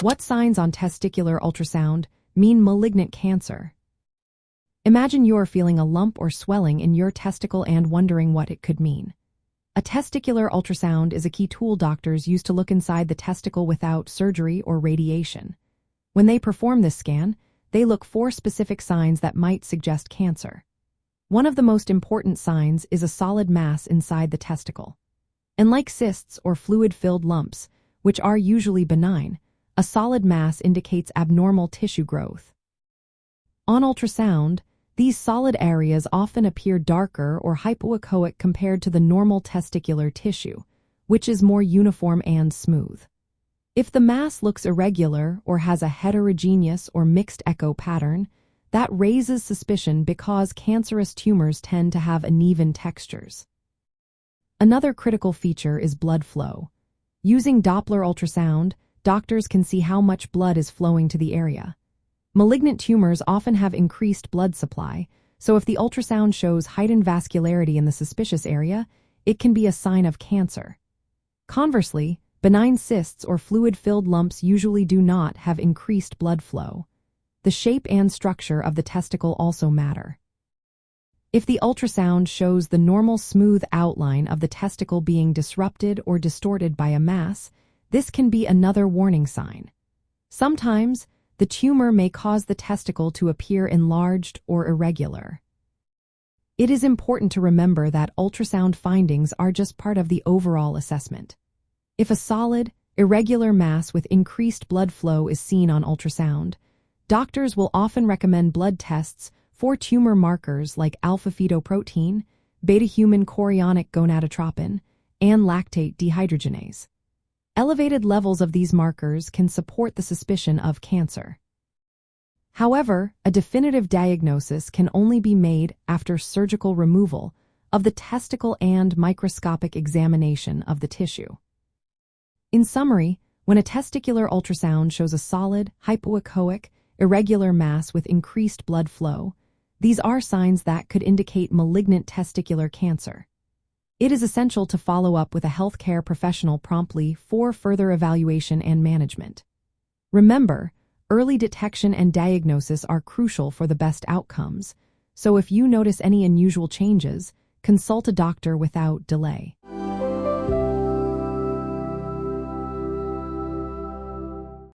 What signs on testicular ultrasound mean malignant cancer? Imagine you're feeling a lump or swelling in your testicle and wondering what it could mean. A testicular ultrasound is a key tool doctors use to look inside the testicle without surgery or radiation. When they perform this scan, they look for specific signs that might suggest cancer. One of the most important signs is a solid mass inside the testicle. Unlike cysts or fluid-filled lumps, which are usually benign, a solid mass indicates abnormal tissue growth. On ultrasound, these solid areas often appear darker or hypoechoic compared to the normal testicular tissue, which is more uniform and smooth. If the mass looks irregular or has a heterogeneous or mixed echo pattern, that raises suspicion because cancerous tumors tend to have uneven textures. Another critical feature is blood flow. Using Doppler ultrasound, doctors can see how much blood is flowing to the area. Malignant tumors often have increased blood supply, so if the ultrasound shows heightened vascularity in the suspicious area, it can be a sign of cancer. Conversely, benign cysts or fluid-filled lumps usually do not have increased blood flow. The shape and structure of the testicle also matter. If the ultrasound shows the normal smooth outline of the testicle being disrupted or distorted by a mass, this can be another warning sign. Sometimes, the tumor may cause the testicle to appear enlarged or irregular. It is important to remember that ultrasound findings are just part of the overall assessment. If a solid, irregular mass with increased blood flow is seen on ultrasound, doctors will often recommend blood tests for tumor markers like alpha-fetoprotein, beta-human chorionic gonadotropin, and lactate dehydrogenase. Elevated levels of these markers can support the suspicion of cancer. However, a definitive diagnosis can only be made after surgical removal of the testicle and microscopic examination of the tissue. In summary, when a testicular ultrasound shows a solid, hypoechoic, irregular mass with increased blood flow, these are signs that could indicate malignant testicular cancer. It is essential to follow up with a healthcare professional promptly for further evaluation and management. Remember, early detection and diagnosis are crucial for the best outcomes, so if you notice any unusual changes, consult a doctor without delay.